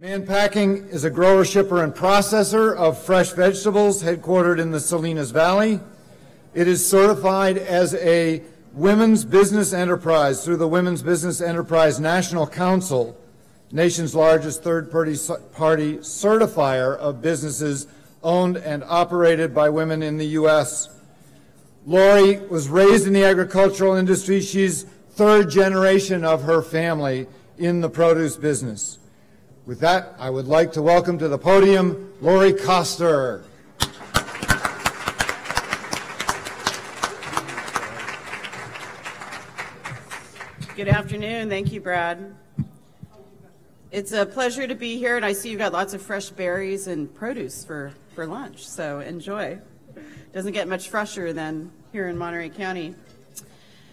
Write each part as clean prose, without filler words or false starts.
Man Packing is a grower, shipper, and processor of fresh vegetables headquartered in the Salinas Valley. It is certified as a women's business enterprise through the Women's Business Enterprise National Council, nation's largest third-party certifier of businesses owned and operated by women in the U.S. Lori was raised in the agricultural industry. She's third generation of her family in the produce business. With that, I would like to welcome to the podium Lori Koster. Good afternoon. Thank you, Brad. It's a pleasure to be here, and I see you've got lots of fresh berries and produce for lunch, so enjoy. Doesn't get much fresher than here in Monterey County.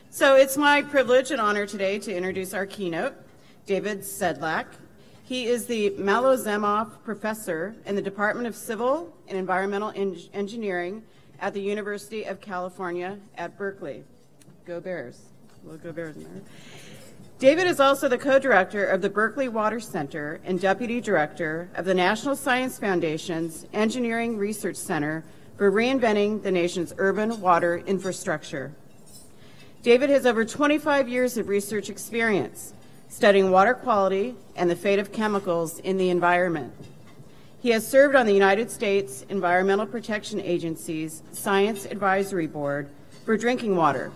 So it's my privilege and honor today to introduce our keynote, David Sedlak. He is the Malozemov Professor in the Department of Civil and Environmental Engineering at the University of California at Berkeley. Go Bears. We'll go Bears in there. David is also the co-director of the Berkeley Water Center and deputy director of the National Science Foundation's Engineering Research Center for Reinventing the Nation's Urban Water Infrastructure. David has over 25 years of research experience studying water quality and the fate of chemicals in the environment. He has served on the United States Environmental Protection Agency's Science Advisory Board for drinking water,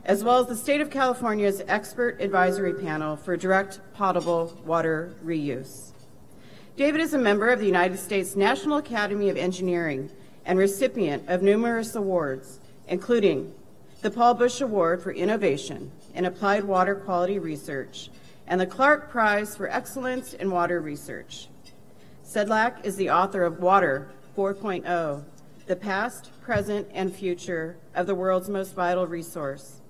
as well as the State of California's Expert Advisory Panel for Direct Potable Water Reuse. David is a member of the United States National Academy of Engineering and recipient of numerous awards, including the Paul Bush Award for Innovation in Applied Water Quality Research and the Clark Prize for Excellence in Water Research. Sedlak is the author of Water 4.0, The Past, Present, and Future of the World's Most Vital Resource,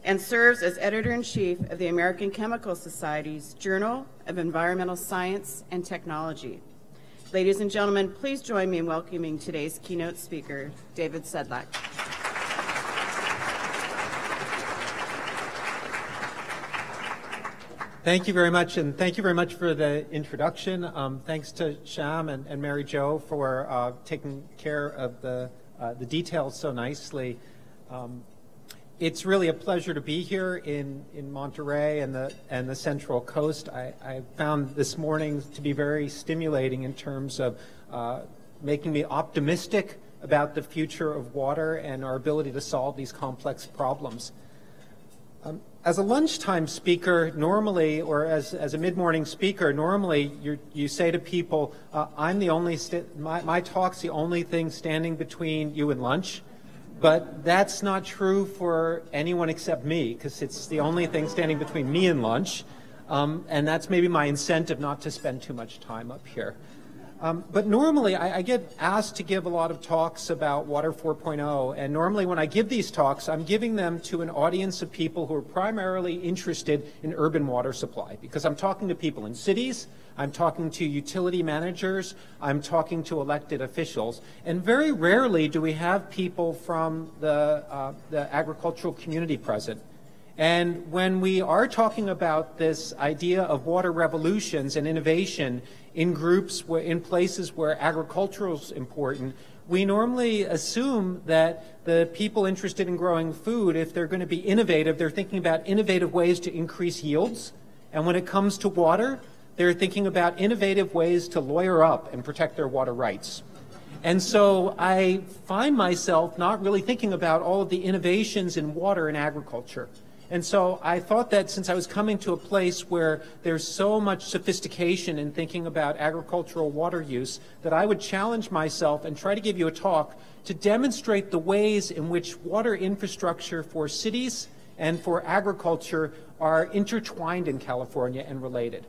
and serves as editor-in-chief of the American Chemical Society's Journal of Environmental Science and Technology. Ladies and gentlemen, please join me in welcoming today's keynote speaker, David Sedlak. Thank you very much, and thank you very much for the introduction. Thanks to Sham and Mary Jo for taking care of the details so nicely. It's really a pleasure to be here in Monterey and the Central Coast. I found this morning to be very stimulating in terms of making me optimistic about the future of water and our ability to solve these complex problems. As a lunchtime speaker, normally, or as a mid-morning speaker, normally you say to people, I'm the only, my talk's the only thing standing between you and lunch. But that's not true for anyone except me, because it's the only thing standing between me and lunch. And that's maybe my incentive not to spend too much time up here. But normally, I get asked to give a lot of talks about Water 4.0, and normally when I give these talks, I'm giving them to an audience of people who are primarily interested in urban water supply, because I'm talking to people in cities, I'm talking to utility managers, I'm talking to elected officials, and very rarely do we have people from the agricultural community present. And when we are talking about this idea of water revolutions and innovation in groups, in places where agriculture is important, we normally assume that the people interested in growing food, if they're going to be innovative, they're thinking about innovative ways to increase yields. And when it comes to water, they're thinking about innovative ways to lawyer up and protect their water rights. And so I find myself not really thinking about all of the innovations in water and agriculture. And so I thought that since I was coming to a place where there's so much sophistication in thinking about agricultural water use, that I would challenge myself and try to give you a talk to demonstrate the ways in which water infrastructure for cities and for agriculture are intertwined in California and related.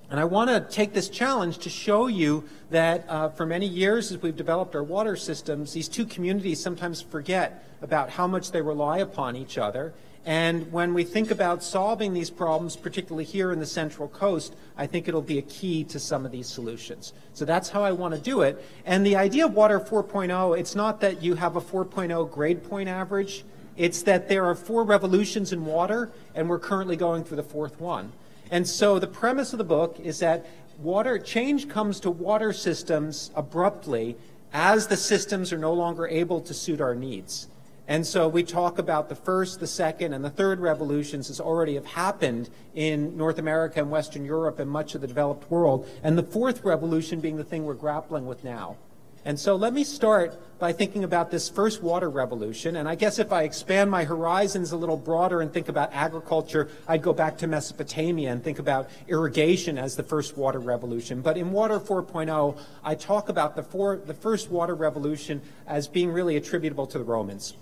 And I want to take this challenge to show you that for many years as we've developed our water systems, these two communities sometimes forget about how much they rely upon each other. And when we think about solving these problems, particularly here in the Central Coast, I think it'll be a key to some of these solutions. So that's how I want to do it. And the idea of Water 4.0, it's not that you have a 4.0 grade point average. It's that there are 4 revolutions in water, and we're currently going through the 4th one. And so the premise of the book is that change comes to water systems abruptly as the systems are no longer able to suit our needs. And so we talk about the first, the second, and the third revolutions as already have happened in North America and Western Europe and much of the developed world, and the fourth revolution being the thing we're grappling with now. And so let me start by thinking about this first water revolution. And I guess if I expand my horizons a little broader and think about agriculture, I'd go back to Mesopotamia and think about irrigation as the first water revolution. But in Water 4.0, I talk about the first water revolution as being really attributable to the Romans.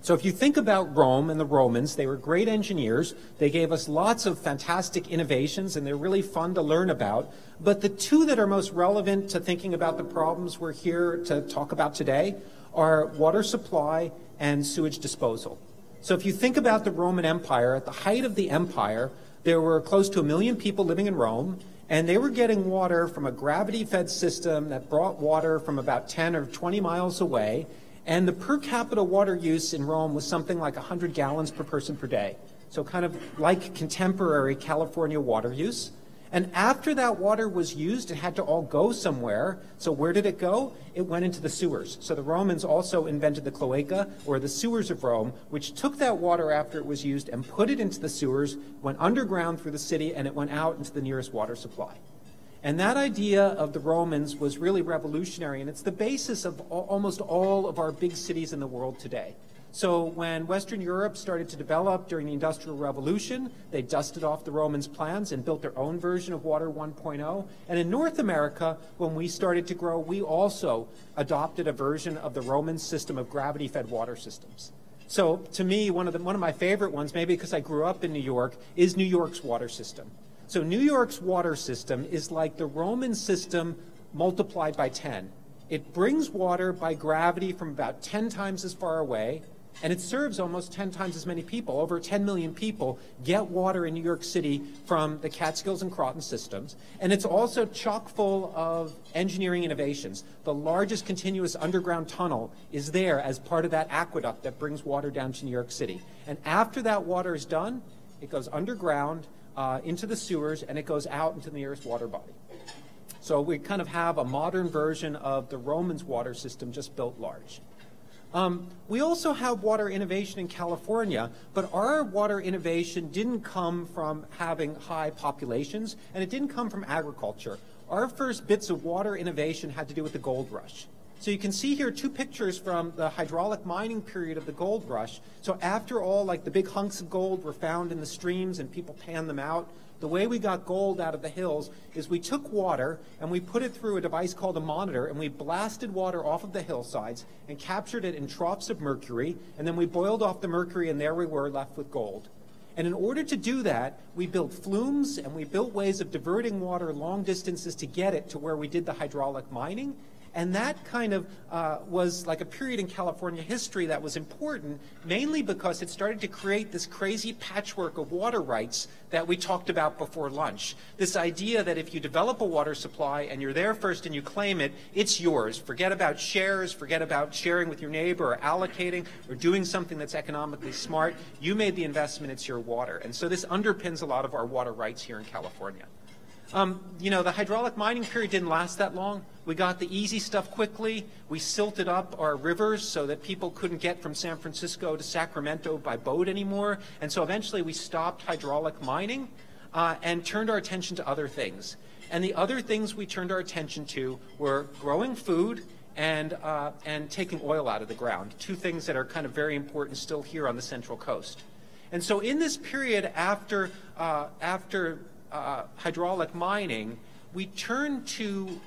So if you think about Rome and the Romans, they were great engineers. They gave us lots of fantastic innovations, and they're really fun to learn about. But the two that are most relevant to thinking about the problems we're here to talk about today are water supply and sewage disposal. So if you think about the Roman Empire, at the height of the empire, there were close to 1 million people living in Rome, and they were getting water from a gravity-fed system that brought water from about 10 or 20 miles away. And the per capita water use in Rome was something like 100 gallons per person per day. So kind of like contemporary California water use. And after that water was used, it had to all go somewhere. So where did it go? It went into the sewers. So the Romans also invented the cloaca, or the sewers of Rome, which took that water after it was used and put it into the sewers, went underground through the city, and it went out into the nearest water supply. And that idea of the Romans was really revolutionary, and it's the basis of almost all of our big cities in the world today. So when Western Europe started to develop during the Industrial Revolution, they dusted off the Romans' plans and built their own version of Water 1.0. And in North America, when we started to grow, we also adopted a version of the Roman system of gravity-fed water systems. So to me, one of my favorite ones, maybe because I grew up in New York, is New York's water system. So New York's water system is like the Roman system multiplied by 10. It brings water by gravity from about 10 times as far away, and it serves almost 10 times as many people. Over 10 million people get water in New York City from the Catskills and Croton systems. And it's also chock full of engineering innovations. The largest continuous underground tunnel is there as part of that aqueduct that brings water down to New York City. And after that water is done, it goes underground, into the sewers, and it goes out into the nearest water body. So we kind of have a modern version of the Romans' water system, just built large. We also have water innovation in California, but our water innovation didn't come from having high populations, and it didn't come from agriculture. Our first bits of water innovation had to do with the gold rush. So you can see here 2 pictures from the hydraulic mining period of the gold rush. So after all, like the big hunks of gold were found in the streams and people panned them out, the way we got gold out of the hills is we took water and we put it through a device called a monitor, and we blasted water off of the hillsides and captured it in troughs of mercury, and then we boiled off the mercury, and there we were left with gold. And in order to do that, we built flumes and we built ways of diverting water long distances to get it to where we did the hydraulic mining. And that kind of was like a period in California history that was important, mainly because it started to create this crazy patchwork of water rights that we talked about before lunch. This idea that if you develop a water supply and you're there first and you claim it, it's yours. Forget about shares, forget about sharing with your neighbor or allocating or doing something that's economically smart. You made the investment, it's your water. And so this underpins a lot of our water rights here in California. You know, the hydraulic mining period didn't last that long. We got the easy stuff quickly. We silted up our rivers so that people couldn't get from San Francisco to Sacramento by boat anymore. And so eventually we stopped hydraulic mining and turned our attention to other things. And the other things we turned our attention to were growing food and taking oil out of the ground, 2 things that are kind of very important still here on the Central Coast. And so in this period after hydraulic mining, we turned to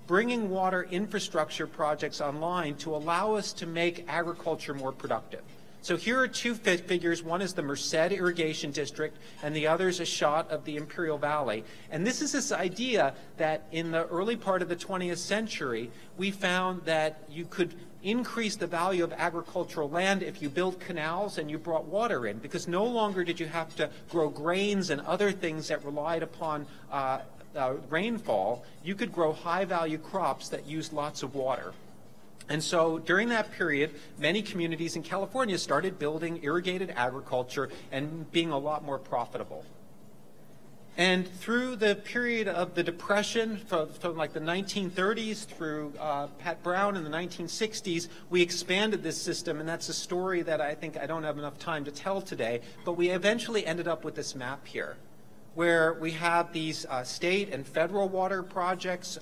bringing water infrastructure projects online to allow us to make agriculture more productive. So here are 2 figures. One is the Merced Irrigation District, and the other is a shot of the Imperial Valley. And this is this idea that in the early part of the 20th century, we found that you could increase the value of agricultural land if you built canals and you brought water in, because no longer did you have to grow grains and other things that relied upon rainfall. You could grow high-value crops that used lots of water. And so during that period, many communities in California started building irrigated agriculture and being a lot more profitable. And through the period of the Depression, from like the 1930s through Pat Brown in the 1960s, we expanded this system, and that's a story that I think I don't have enough time to tell today, but we eventually ended up with this map here, where we have these state and federal water projects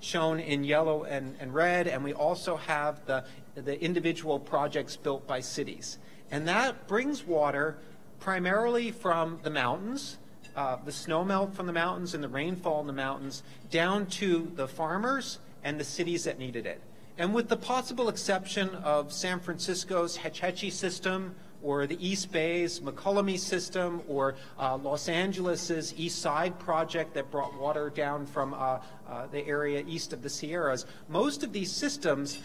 shown in yellow and red, and we also have the individual projects built by cities. And that brings water primarily from the mountains, the snowmelt from the mountains and the rainfall in the mountains, down to the farmers and the cities that needed it. And with the possible exception of San Francisco's Hetch Hetchy system, or the East Bay's McCollum system, or Los Angeles's East Side project that brought water down from the area east of the Sierras, most of these systems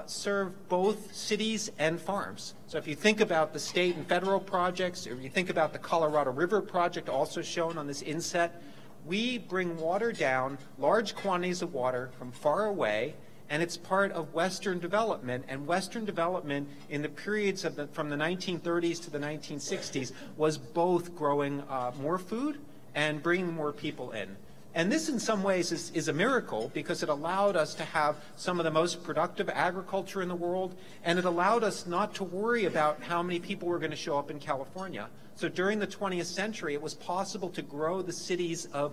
serve both cities and farms. So if you think about the state and federal projects, or you think about the Colorado River project also shown on this inset, we bring water down, large quantities of water from far away, and it's part of Western development. And Western development in the periods of from the 1930s to the 1960s was both growing more food and bringing more people in. And this in some ways is a miracle, because it allowed us to have some of the most productive agriculture in the world, and it allowed us not to worry about how many people were going to show up in California. So during the 20th century, it was possible to grow the cities of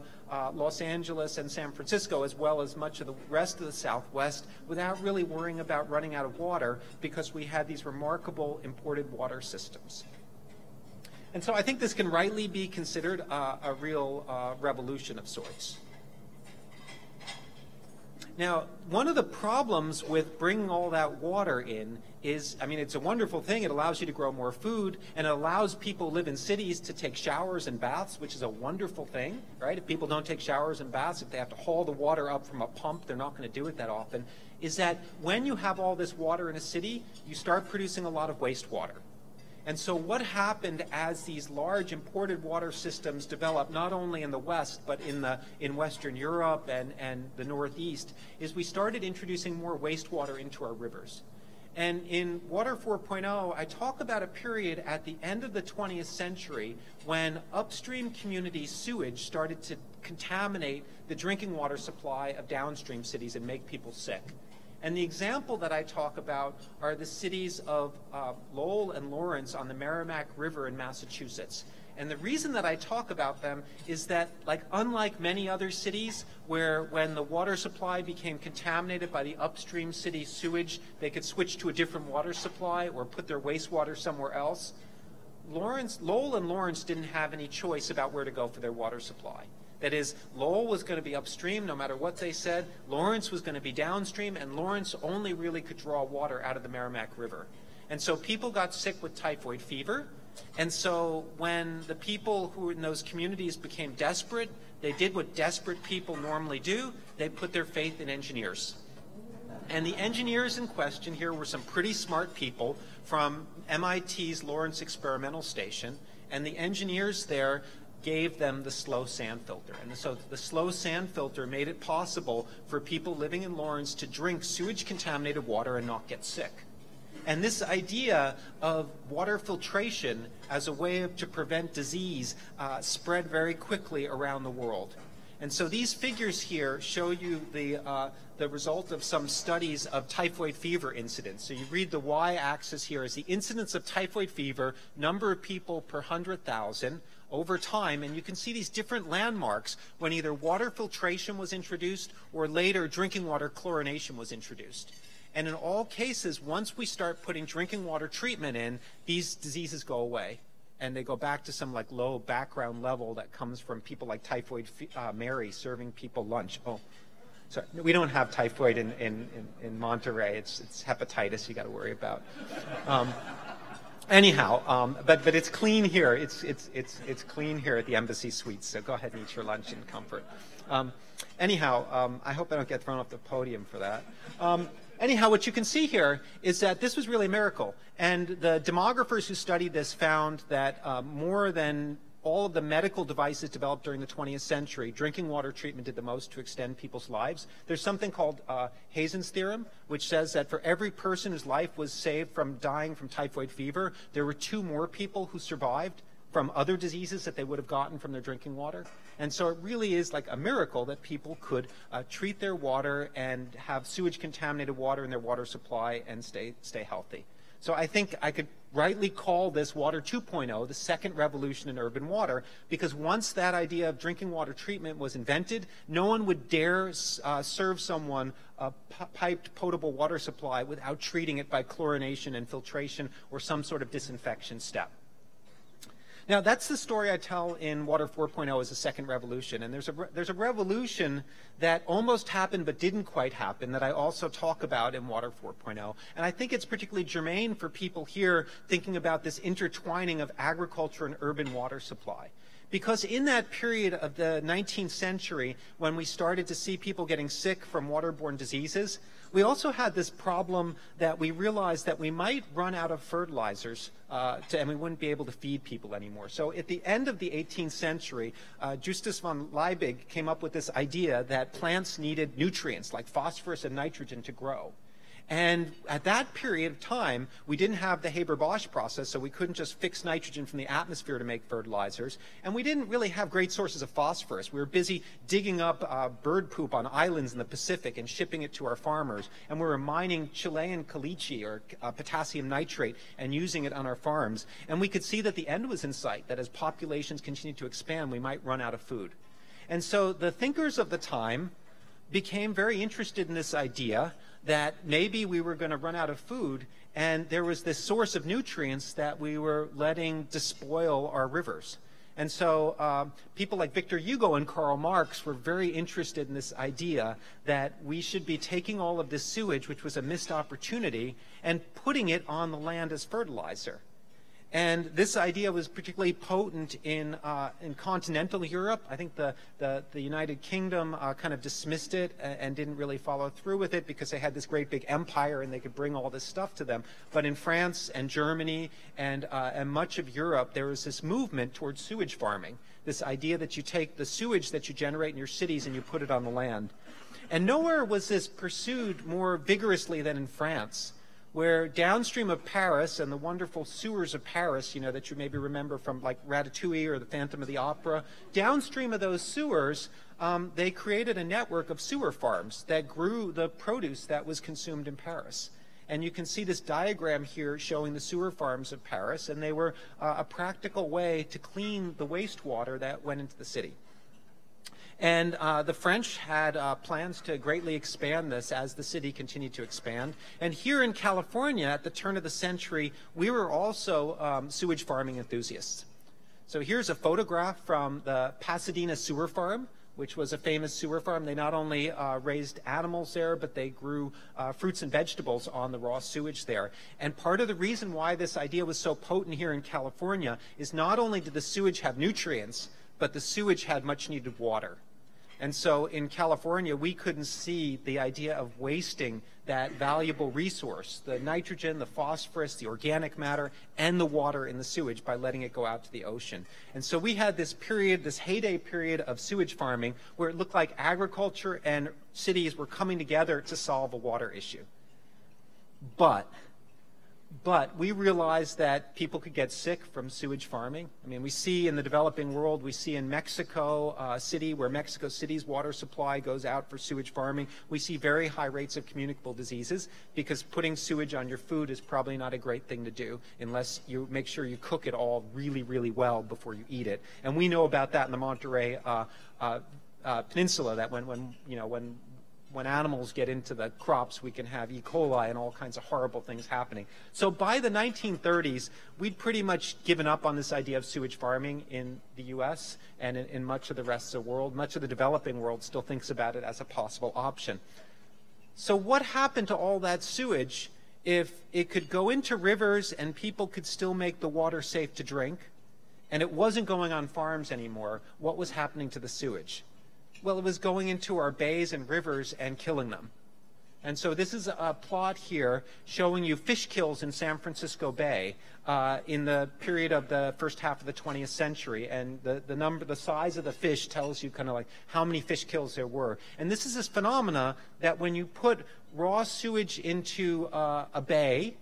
Los Angeles and San Francisco, as well as much of the rest of the Southwest, without really worrying about running out of water, because we had these remarkable imported water systems. And so I think this can rightly be considered a real revolution of sorts. Now, one of the problems with bringing all that water in is, I mean, it's a wonderful thing. It allows you to grow more food, and it allows people who live in cities to take showers and baths, which is a wonderful thing, right? If people don't take showers and baths, if they have to haul the water up from a pump, they're not going to do it that often. Is that when you have all this water in a city, you start producing a lot of wastewater. And so what happened as these large imported water systems developed, not only in the West, but in Western Europe and the Northeast, is we started introducing more wastewater into our rivers. And in Water 4.0, I talk about a period at the end of the 20th century when upstream community sewage started to contaminate the drinking water supply of downstream cities and make people sick. And the example that I talk about are the cities of Lowell and Lawrence on the Merrimack River in Massachusetts. And the reason that I talk about them is that, unlike many other cities where when the water supply became contaminated by the upstream city sewage, they could switch to a different water supply or put their wastewater somewhere else, Lowell and Lawrence didn't have any choice about where to go for their water supply. That is, Lowell was going to be upstream no matter what they said, Lawrence was going to be downstream, and Lawrence only really could draw water out of the Merrimack River. And so people got sick with typhoid fever, and so when the people who were in those communities became desperate, they did what desperate people normally do: they put their faith in engineers. And the engineers in question here were some pretty smart people from MIT's Lawrence Experimental Station, and the engineers there gave them the slow sand filter. And so the slow sand filter made it possible for people living in Lawrence to drink sewage-contaminated water and not get sick. And this idea of water filtration as a way to prevent disease spread very quickly around the world. And so these figures here show you the result of some studies of typhoid fever incidence. So you read the y-axis here as the incidence of typhoid fever, number of people per 100,000 over time, and you can see these different landmarks when either water filtration was introduced or later drinking water chlorination was introduced. And in all cases, once we start putting drinking water treatment in, these diseases go away. And they go back to some low background level that comes from people like Typhoid Mary serving people lunch. Oh, sorry, we don't have typhoid in Monterey. It's hepatitis you got to worry about. Anyhow, but it's clean here. It's clean here at the Embassy Suites. So go ahead and eat your lunch in comfort. Anyhow, I hope I don't get thrown off the podium for that. Anyhow, what you can see here is that this was really a miracle. And the demographers who studied this found that more than all of the medical devices developed during the 20th century, drinking water treatment did the most to extend people's lives. There's something called Hazen's theorem, which says that for every person whose life was saved from dying from typhoid fever, there were 2 more people who survived from other diseases that they would have gotten from their drinking water. And so it really is like a miracle that people could treat their water and have sewage contaminated water in their water supply and stay healthy. So I think I could rightly call this Water 2.0, the second revolution in urban water, because once that idea of drinking water treatment was invented, no one would dare serve someone a piped potable water supply without treating it by chlorination and filtration or some sort of disinfection step. Now, that's the story I tell in Water 4.0 as a second revolution. And there's a revolution that almost happened but didn't quite happen that I also talk about in Water 4.0. And I think it's particularly germane for people here thinking about this intertwining of agriculture and urban water supply. Because in that period of the 19th century, when we started to see people getting sick from waterborne diseases, we also had this problem that we realized that we might run out of fertilizers and we wouldn't be able to feed people anymore. So at the end of the 18th century, Justus von Liebig came up with this idea that plants needed nutrients like phosphorus and nitrogen to grow. And at that period of time, we didn't have the Haber-Bosch process, so we couldn't just fix nitrogen from the atmosphere to make fertilizers. And we didn't really have great sources of phosphorus. We were busy digging up bird poop on islands in the Pacific and shipping it to our farmers. And we were mining Chilean caliche, or potassium nitrate, and using it on our farms. And we could see that the end was in sight, that as populations continued to expand, we might run out of food. And so the thinkers of the time became very interested in this idea that maybe we were going to run out of food, and there was this source of nutrients that we were letting despoil our rivers. And so people like Victor Hugo and Karl Marx were very interested in this idea that we should be taking all of this sewage, which was a missed opportunity, and putting it on the land as fertilizer. And this idea was particularly potent in continental Europe. I think the United Kingdom kind of dismissed it and didn't really follow through with it because they had this great big empire and they could bring all this stuff to them. But in France and Germany and much of Europe, there was this movement towards sewage farming, this idea that you take the sewage that you generate in your cities and you put it on the land. And nowhere was this pursued more vigorously than in France, where downstream of Paris and the wonderful sewers of Paris, you know, that you maybe remember from like Ratatouille or the Phantom of the Opera, downstream of those sewers, they created a network of sewer farms that grew the produce that was consumed in Paris. And you can see this diagram here showing the sewer farms of Paris, and they were a practical way to clean the wastewater that went into the city. And the French had plans to greatly expand this as the city continued to expand. And here in California, at the turn of the century, we were also sewage farming enthusiasts. So here's a photograph from the Pasadena Sewer Farm, which was a famous sewer farm. They not only raised animals there, but they grew fruits and vegetables on the raw sewage there. And part of the reason why this idea was so potent here in California is not only did the sewage have nutrients, but the sewage had much needed water. And so in California, we couldn't see the idea of wasting that valuable resource, the nitrogen, the phosphorus, the organic matter, and the water in the sewage by letting it go out to the ocean. And so we had this period, this heyday period of sewage farming where it looked like agriculture and cities were coming together to solve a water issue. But we realized that people could get sick from sewage farming. I mean, we see in the developing world, we see in Mexico City, where Mexico City's water supply goes out for sewage farming, we see very high rates of communicable diseases because putting sewage on your food is probably not a great thing to do unless you make sure you cook it all really, really well before you eat it. And we know about that in the Monterey Peninsula, that when animals get into the crops, we can have E. coli and all kinds of horrible things happening. So by the 1930s, we'd pretty much given up on this idea of sewage farming in the U.S. and in much of the rest of the world. Much of the developing world still thinks about it as a possible option. So what happened to all that sewage if it could go into rivers and people could still make the water safe to drink, and it wasn't going on farms anymore? What was happening to the sewage? Well, it was going into our bays and rivers and killing them. And so this is a plot here showing you fish kills in San Francisco Bay in the period of the first half of the 20th century. And the size of the fish tells you kind of like how many fish kills there were. And this is this phenomena that when you put raw sewage into a bay,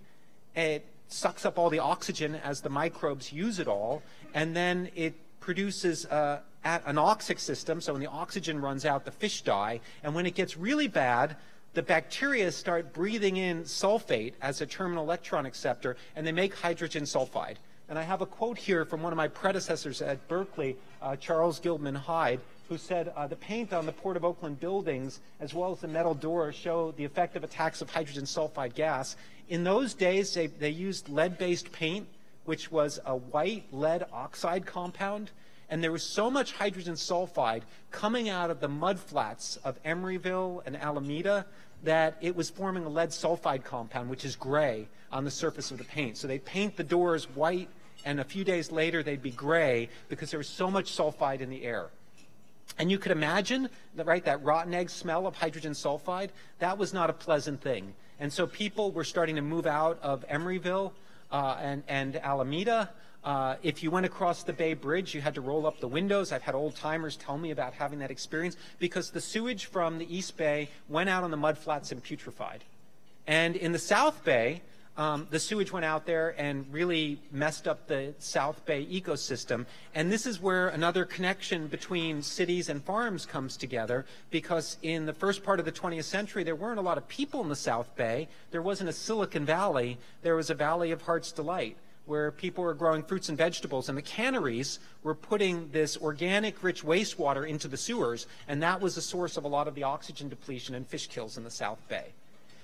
it sucks up all the oxygen as the microbes use it all, and then it produces an anoxic system. So when the oxygen runs out, the fish die, and when it gets really bad, the bacteria start breathing in sulfate as a terminal electron acceptor, and they make hydrogen sulfide. And I have a quote here from one of my predecessors at Berkeley, Charles Gilman Hyde, who said, the paint on the Port of Oakland buildings, as well as the metal doors, show the effect of attacks of hydrogen sulfide gas. In those days, they used lead-based paint, which was a white lead oxide compound. And there was so much hydrogen sulfide coming out of the mudflats of Emeryville and Alameda that it was forming a lead sulfide compound, which is gray, on the surface of the paint. So they paint the doors white, and a few days later they'd be gray because there was so much sulfide in the air. And you could imagine, right, that rotten egg smell of hydrogen sulfide, that was not a pleasant thing. And so people were starting to move out of Emeryville and Alameda. If you went across the Bay Bridge, you had to roll up the windows. I've had old timers tell me about having that experience because the sewage from the East Bay went out on the mudflats and putrefied. And in the South Bay, the sewage went out there and really messed up the South Bay ecosystem. And this is where another connection between cities and farms comes together, because in the first part of the 20th century, there weren't a lot of people in the South Bay. There wasn't a Silicon Valley. There was a Valley of Heart's Delight, where people were growing fruits and vegetables, and the canneries were putting this organic, rich wastewater into the sewers, and that was the source of a lot of the oxygen depletion and fish kills in the South Bay.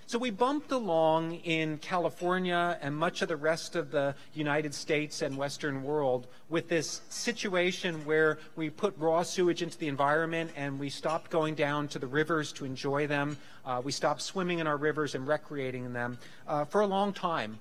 So we bumped along in California and much of the rest of the United States and Western world with this situation where we put raw sewage into the environment and we stopped going down to the rivers to enjoy them. We stopped swimming in our rivers and recreating in them for a long time.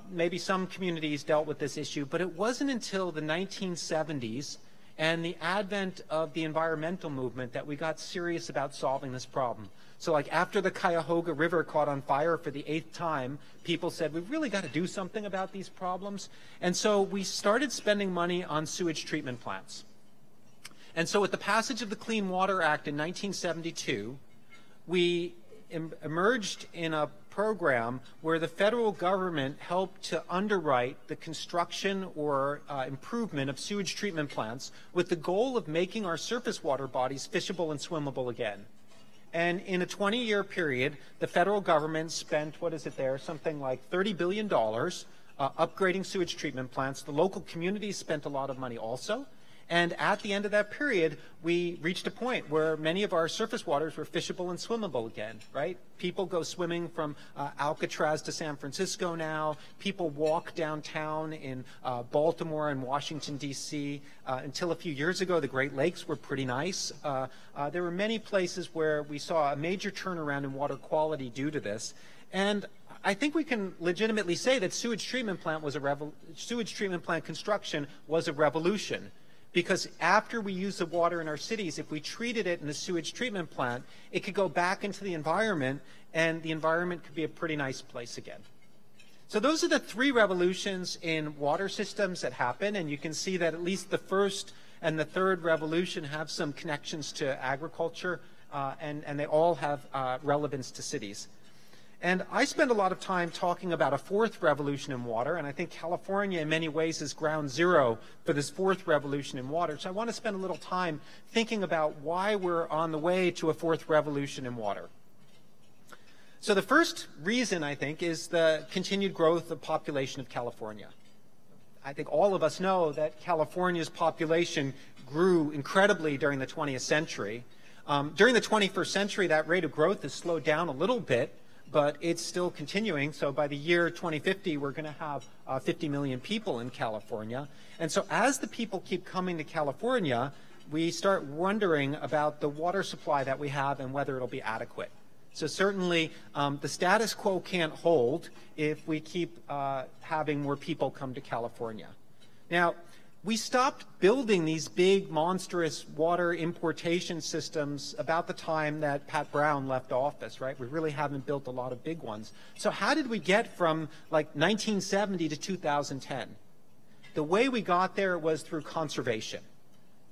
Maybe some communities dealt with this issue, but it wasn't until the 1970s and the advent of the environmental movement that we got serious about solving this problem. So like after the Cuyahoga River caught on fire for the 8th time, people said, we've really got to do something about these problems. And so we started spending money on sewage treatment plants. And so with the passage of the Clean Water Act in 1972, we emerged in a program where the federal government helped to underwrite the construction or improvement of sewage treatment plants with the goal of making our surface water bodies fishable and swimmable again. And in a 20-year period, the federal government spent, what is it there, something like $30 billion upgrading sewage treatment plants. The local communities spent a lot of money also. And at the end of that period, we reached a point where many of our surface waters were fishable and swimmable again, right? People go swimming from Alcatraz to San Francisco now. People walk downtown in Baltimore and Washington, D.C. Until a few years ago, the Great Lakes were pretty nice. There were many places where we saw a major turnaround in water quality due to this. And I think we can legitimately say that sewage treatment plant construction was a revolution. Because after we use the water in our cities, if we treated it in a sewage treatment plant, it could go back into the environment, and the environment could be a pretty nice place again. So those are the 3 revolutions in water systems that happen, and you can see that at least the first and the third revolution have some connections to agriculture, and they all have relevance to cities. And I spend a lot of time talking about a 4th revolution in water, and I think California in many ways is ground zero for this 4th revolution in water. So I want to spend a little time thinking about why we're on the way to a 4th revolution in water. So the first reason, I think, is the continued growth of population of California. I think all of us know that California's population grew incredibly during the 20th century. During the 21st century, that rate of growth has slowed down a little bit, but it's still continuing. So by the year 2050, we're going to have 50 million people in California. And so as the people keep coming to California, we start wondering about the water supply that we have and whether it'll be adequate. So certainly the status quo can't hold if we keep having more people come to California. Now, we stopped building these big, monstrous water importation systems about the time that Pat Brown left office, right? We really haven't built a lot of big ones. So how did we get from like 1970 to 2010? The way we got there was through conservation.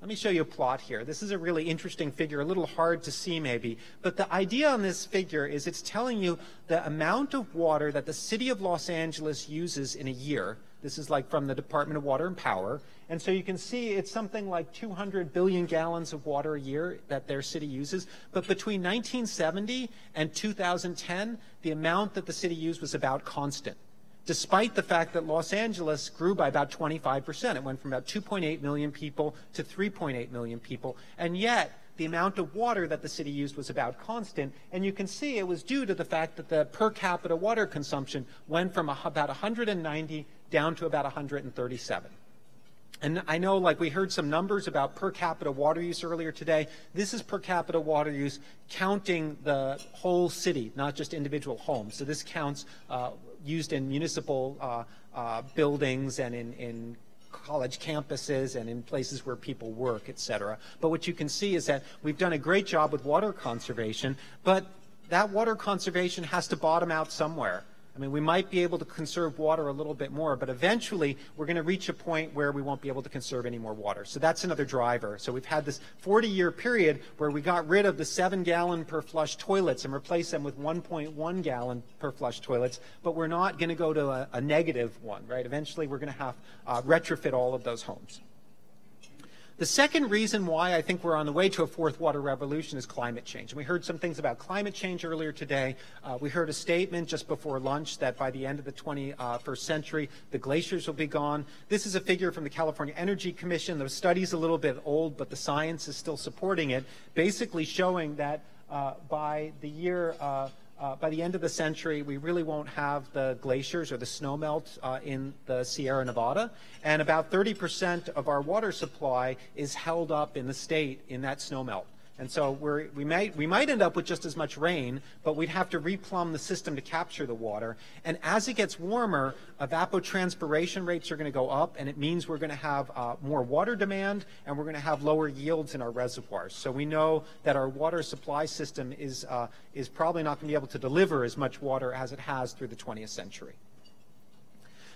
Let me show you a plot here. This is a really interesting figure, a little hard to see maybe, but the idea on this figure is it's telling you the amount of water that the city of Los Angeles uses in a year. This is like from the Department of Water and Power. And so you can see it's something like 200 billion gallons of water a year that their city uses. But between 1970 and 2010, the amount that the city used was about constant, despite the fact that Los Angeles grew by about 25%. It went from about 2.8 million people to 3.8 million people. And yet, the amount of water that the city used was about constant. And you can see it was due to the fact that the per capita water consumption went from about 190 down to about 137. And I know, like, we heard some numbers about per capita water use earlier today. This is per capita water use counting the whole city, not just individual homes. So this counts used in municipal buildings and in college campuses and in places where people work, et cetera. But what you can see is that we've done a great job with water conservation, but that water conservation has to bottom out somewhere. I mean, we might be able to conserve water a little bit more, but eventually we're going to reach a point where we won't be able to conserve any more water. So that's another driver. So we've had this 40-year period where we got rid of the 7-gallon per flush toilets and replaced them with 1.1-gallon per flush toilets, but we're not going to go to a negative one, right? Eventually we're going to have retrofit all of those homes. The second reason why I think we're on the way to a fourth water revolution is climate change. And we heard some things about climate change earlier today. We heard a statement just before lunch that by the end of the 21st century, the glaciers will be gone. This is a figure from the California Energy Commission. The study's a little bit old, but the science is still supporting it, basically showing that by the end of the century, we really won't have the glaciers or the snowmelt in the Sierra Nevada. And about 30% of our water supply is held up in the state in that snowmelt. And so we might end up with just as much rain, but we'd have to replumb the system to capture the water. And as it gets warmer, evapotranspiration rates are going to go up, and it means we're going to have more water demand, and we're going to have lower yields in our reservoirs. So we know that our water supply system is probably not going to be able to deliver as much water as it has through the 20th century.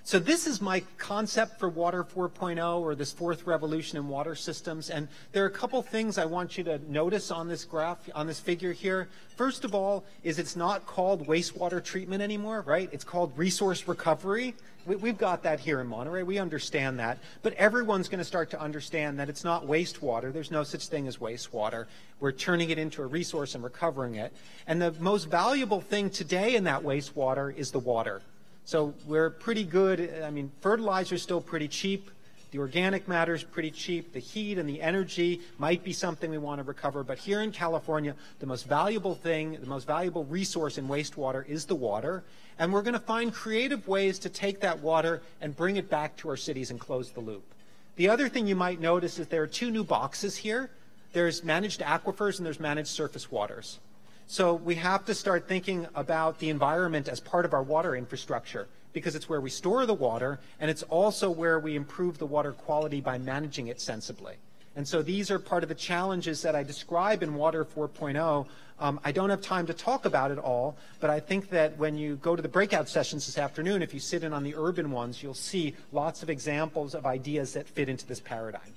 So this is my concept for Water 4.0, or this fourth revolution in water systems. And there are a couple things I want you to notice on this graph, on this figure here. First of all, is it's not called wastewater treatment anymore, right? It's called resource recovery. We've got that here in Monterey. We understand that. But everyone's going to start to understand that it's not wastewater. There's no such thing as wastewater. We're turning it into a resource and recovering it. And the most valuable thing today in that wastewater is the water. So we're pretty good. I mean, fertilizer is still pretty cheap. The organic matter is pretty cheap. The heat and the energy might be something we want to recover. But here in California, the most valuable thing, the most valuable resource in wastewater is the water. And we're going to find creative ways to take that water and bring it back to our cities and close the loop. The other thing you might notice is there are two new boxes here. There's managed aquifers and there's managed surface waters. So we have to start thinking about the environment as part of our water infrastructure, because it's where we store the water, and it's also where we improve the water quality by managing it sensibly. And so these are part of the challenges that I describe in Water 4.0. I don't have time to talk about it all, but I think that when you go to the breakout sessions this afternoon, if you sit in on the urban ones, you'll see lots of examples of ideas that fit into this paradigm.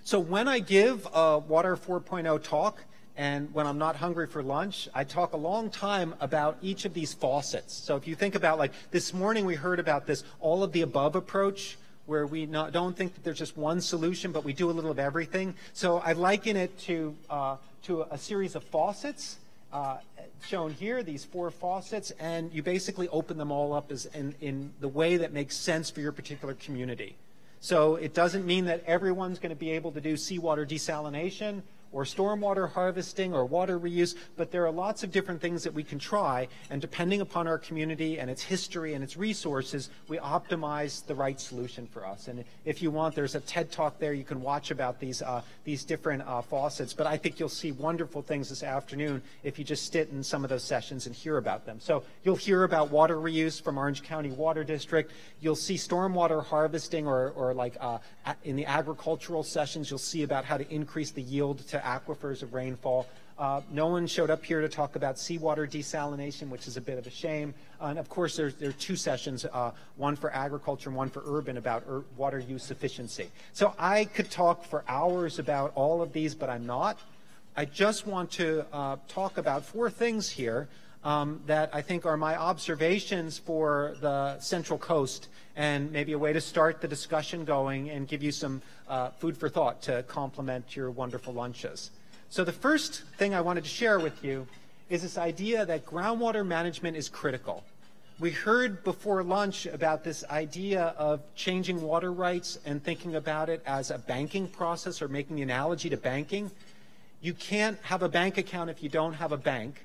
So when I give a Water 4.0 talk, and when I'm not hungry for lunch, I talk a long time about each of these faucets. So if you think about, like, this morning we heard about this all of the above approach, where we don't think that there's just one solution, but we do a little of everything. So I liken it to a series of faucets shown here, these 4 faucets, and you basically open them all up as in the way that makes sense for your particular community. So it doesn't mean that everyone's going to be able to do seawater desalination or stormwater harvesting or water reuse, but there are lots of different things that we can try, and depending upon our community and its history and its resources, we optimize the right solution for us. And if you want, there's a TED Talk there you can watch about these different faucets, but I think you'll see wonderful things this afternoon if you just sit in some of those sessions and hear about them. So you'll hear about water reuse from Orange County Water District. You'll see stormwater harvesting, or like in the agricultural sessions, you'll see about how to increase the yield to aquifers of rainfall. No one showed up here to talk about seawater desalination, which is a bit of a shame. And of course, there are two sessions, one for agriculture and one for urban, about water use efficiency. So I could talk for hours about all of these, but I'm not. I just want to talk about 4 things here that I think are my observations for the Central Coast, and maybe a way to start the discussion going and give you some food for thought to complement your wonderful lunches. So the first thing I wanted to share with you is this idea that groundwater management is critical. We heard before lunch about this idea of changing water rights and thinking about it as a banking process, or making the analogy to banking. You can't have a bank account if you don't have a bank,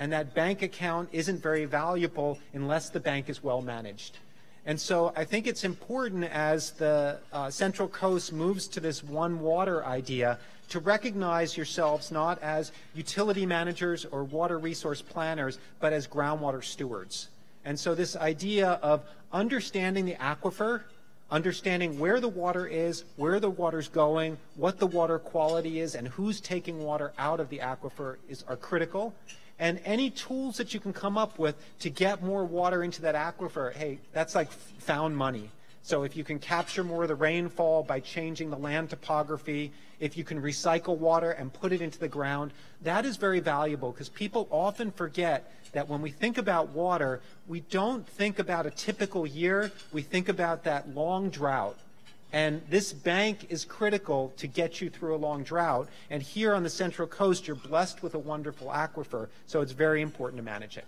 and that bank account isn't very valuable unless the bank is well managed. And so I think it's important, as the Central Coast moves to this one water idea, to recognize yourselves not as utility managers or water resource planners, but as groundwater stewards. And so this idea of understanding the aquifer, understanding where the water is, where the water's going, what the water quality is, and who's taking water out of the aquifer are critical. And any tools that you can come up with to get more water into that aquifer, hey, that's like found money. So if you can capture more of the rainfall by changing the land topography, if you can recycle water and put it into the ground, that is very valuable, because people often forget that when we think about water, we don't think about a typical year, we think about that long drought. And this bank is critical to get you through a long drought. And here on the Central Coast, you're blessed with a wonderful aquifer, so it's very important to manage it.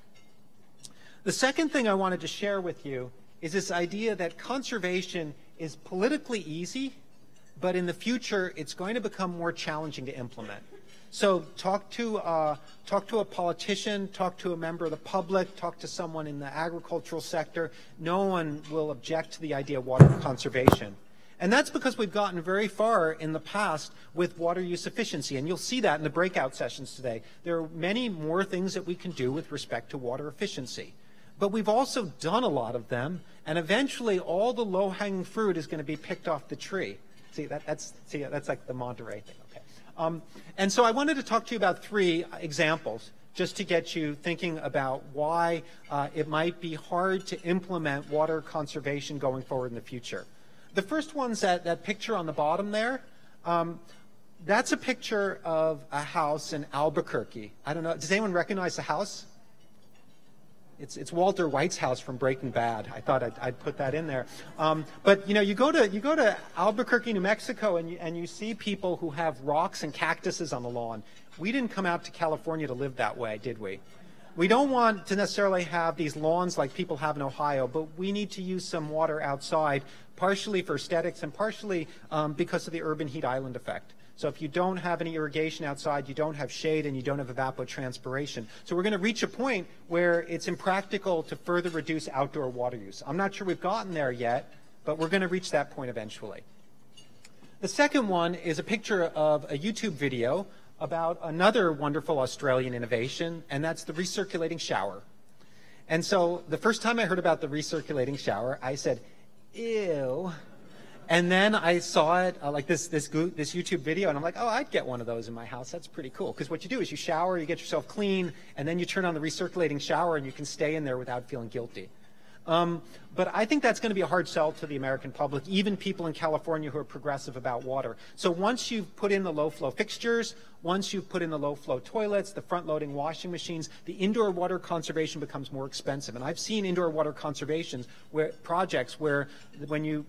The second thing I wanted to share with you is this idea that conservation is politically easy, but in the future, it's going to become more challenging to implement. So talk to a politician, talk to a member of the public, talk to someone in the agricultural sector. No one will object to the idea of water conservation. And that's because we've gotten very far in the past with water use efficiency, and you'll see that in the breakout sessions today. There are many more things that we can do with respect to water efficiency. But we've also done a lot of them, and eventually all the low-hanging fruit is going to be picked off the tree. See, that's like the Monterey thing. Okay. And so I wanted to talk to you about 3 examples, just to get you thinking about why it might be hard to implement water conservation going forward in the future. The first one's that picture on the bottom there. That's a picture of a house in Albuquerque. I don't know, does anyone recognize the house? It's Walter White's house from Breaking Bad. I thought I'd put that in there. But you know, you go to Albuquerque, New Mexico, and you see people who have rocks and cactuses on the lawn. We didn't come out to California to live that way, did we? We don't want to necessarily have these lawns like people have in Ohio, but we need to use some water outside, partially for aesthetics and partially because of the urban heat island effect. So if you don't have any irrigation outside, you don't have shade, and you don't have evapotranspiration. So we're going to reach a point where it's impractical to further reduce outdoor water use. I'm not sure we've gotten there yet, but we're going to reach that point eventually. The second one is a picture of a YouTube video about another wonderful Australian innovation, and that's the recirculating shower. And so the first time I heard about the recirculating shower, I said, ew. And then I saw it, like this YouTube video, and I'm like, oh, I'd get one of those in my house. That's pretty cool. Because what you do is you shower, you get yourself clean, and then you turn on the recirculating shower, and you can stay in there without feeling guilty. But I think that's going to be a hard sell to the American public, even people in California who are progressive about water. So once you've put in the low-flow fixtures, once you've put in the low-flow toilets, the front-loading washing machines, the indoor water conservation becomes more expensive. And I've seen indoor water conservations projects where when you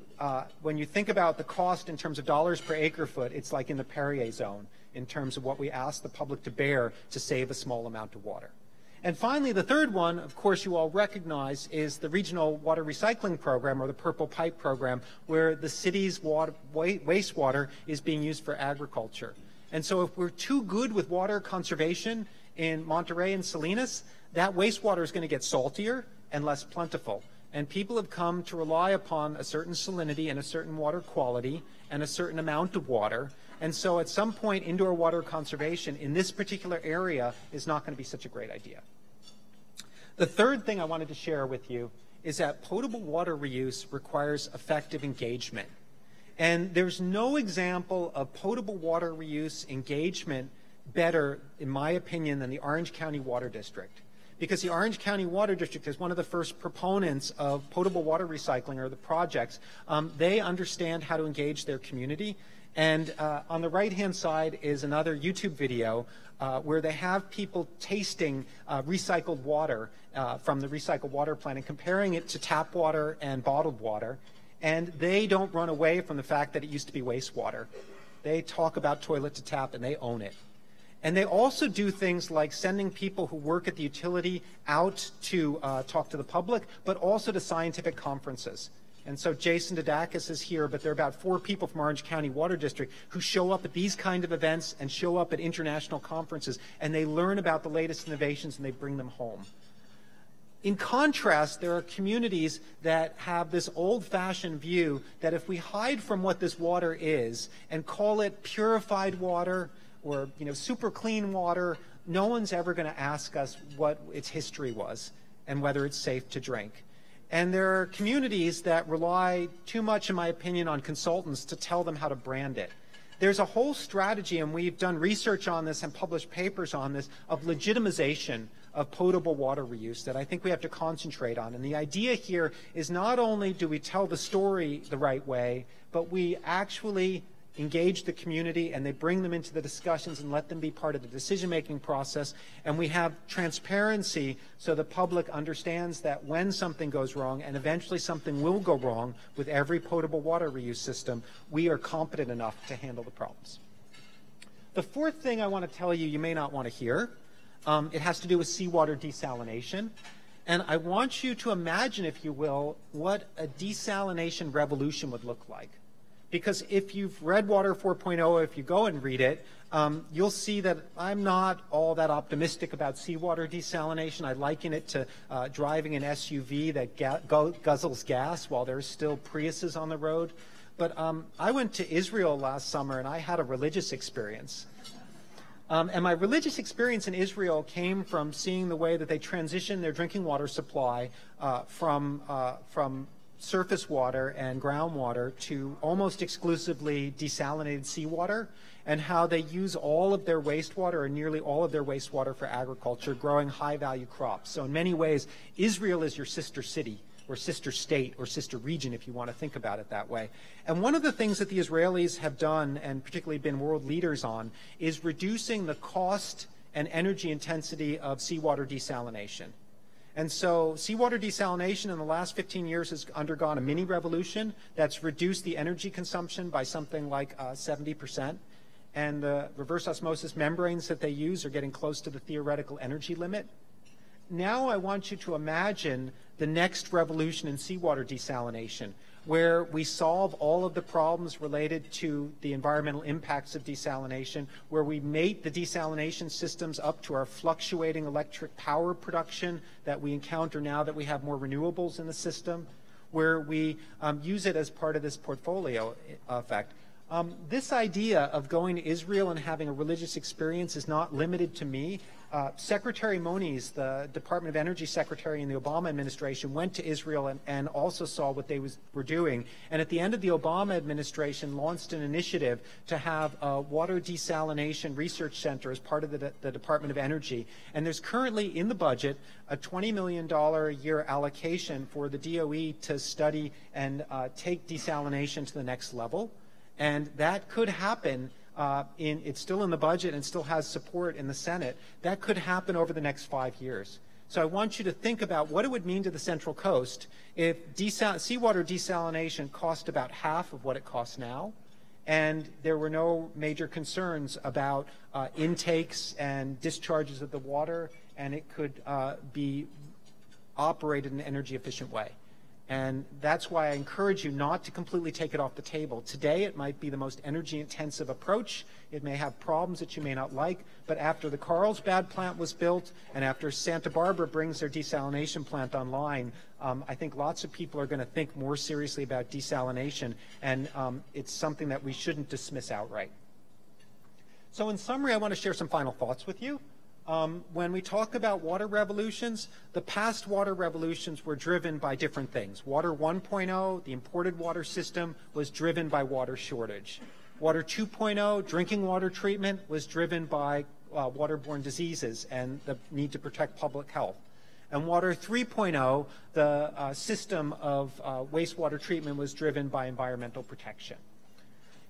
think about the cost in terms of dollars per acre foot, it's like in the Perrier zone in terms of what we ask the public to bear to save a small amount of water. And finally, the third one, of course, you all recognize, is the Regional Water Recycling Program, or the Purple Pipe Program, where the city's wastewater is being used for agriculture. And so if we're too good with water conservation in Monterey and Salinas, that wastewater is going to get saltier and less plentiful. And people have come to rely upon a certain salinity and a certain water quality and a certain amount of water. And so at some point, indoor water conservation in this particular area is not going to be such a great idea. The third thing I wanted to share with you is that potable water reuse requires effective engagement. And there's no example of potable water reuse engagement better, in my opinion, than the Orange County Water District. Because the Orange County Water District is one of the first proponents of potable water recycling, or the projects. They understand how to engage their community. And on the right-hand side is another YouTube video where they have people tasting recycled water from the recycled water plant and comparing it to tap water and bottled water. And they don't run away from the fact that it used to be wastewater. They talk about toilet to tap, and they own it. And they also do things like sending people who work at the utility out to talk to the public, but also to scientific conferences. And so Jason Didakis is here, but there are about 4 people from Orange County Water District who show up at these kind of events and show up at international conferences, and they learn about the latest innovations and they bring them home. In contrast, there are communities that have this old-fashioned view that if we hide from what this water is and call it purified water, or super clean water, no one's ever going to ask us what its history was and whether it's safe to drink. And there are communities that rely too much, in my opinion, on consultants to tell them how to brand it. There's a whole strategy, and we've done research on this and published papers on this, of legitimization of potable water reuse that I think we have to concentrate on. And the idea here is not only do we tell the story the right way, but we actually engage the community, and they bring them into the discussions and let them be part of the decision-making process. And we have transparency so the public understands that when something goes wrong, and eventually something will go wrong with every potable water reuse system, we are competent enough to handle the problems. The fourth thing I want to tell you may not want to hear. It has to do with seawater desalination. And I want you to imagine, if you will, what a desalination revolution would look like. Because if you've read Water 4.0, if you go and read it, you'll see that I'm not all that optimistic about seawater desalination. I liken it to driving an SUV that guzzles gas while there's still Priuses on the road. But I went to Israel last summer, and I had a religious experience. And my religious experience in Israel came from seeing the way that they transition their drinking water supply from surface water and groundwater to almost exclusively desalinated seawater, and how they use all of their wastewater, or nearly all of their wastewater, for agriculture, growing high-value crops. So in many ways, Israel is your sister city, or sister state, or sister region, if you want to think about it that way. And one of the things that the Israelis have done, and particularly been world leaders on, is reducing the cost and energy intensity of seawater desalination. And so seawater desalination in the last 15 years has undergone a mini revolution that's reduced the energy consumption by something like 70%. And the reverse osmosis membranes that they use are getting close to the theoretical energy limit. Now I want you to imagine the next revolution in seawater desalination, where we solve all of the problems related to the environmental impacts of desalination, where we mate the desalination systems up to our fluctuating electric power production that we encounter now that we have more renewables in the system, where we use it as part of this portfolio effect. This idea of going to Israel and having a religious experience is not limited to me. Secretary Moniz, the Department of Energy Secretary in the Obama administration, went to Israel and also saw what they were doing. And at the end of the Obama administration, launched an initiative to have a water desalination research center as part of the Department of Energy. And there's currently in the budget a $20 million a year allocation for the DOE to study and take desalination to the next level. And that could happen. It's still in the budget and still has support in the Senate. That could happen over the next 5 years. So I want you to think about what it would mean to the Central Coast if seawater desalination cost about half of what it costs now, and there were no major concerns about intakes and discharges of the water, and it could be operated in an energy efficient way. And that's why I encourage you not to completely take it off the table. Today, it might be the most energy-intensive approach. It may have problems that you may not like, but after the Carlsbad plant was built and after Santa Barbara brings their desalination plant online, I think lots of people are going to think more seriously about desalination, and it's something that we shouldn't dismiss outright. So in summary, I want to share some final thoughts with you. When we talk about water revolutions, the past water revolutions were driven by different things. Water 1.0, the imported water system, was driven by water shortage. Water 2.0, drinking water treatment, was driven by waterborne diseases and the need to protect public health. And Water 3.0, the system of wastewater treatment was driven by environmental protection.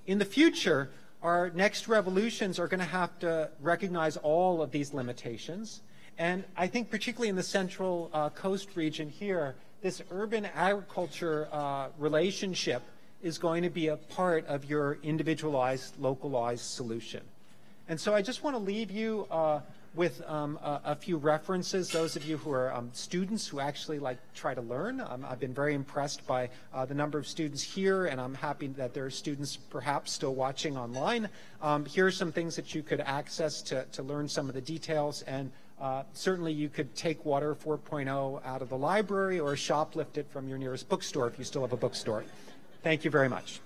In the future, our next revolutions are going to have to recognize all of these limitations. And I think particularly in the Central Coast region here, this urban agriculture relationship is going to be a part of your individualized, localized solution. And so I just want to leave you with a few references. Those of you who are students who actually try to learn, I've been very impressed by the number of students here, and I'm happy that there are students perhaps still watching online. Here are some things that you could access to learn some of the details, and certainly you could take Water 4.0 out of the library or shoplift it from your nearest bookstore if you still have a bookstore. Thank you very much.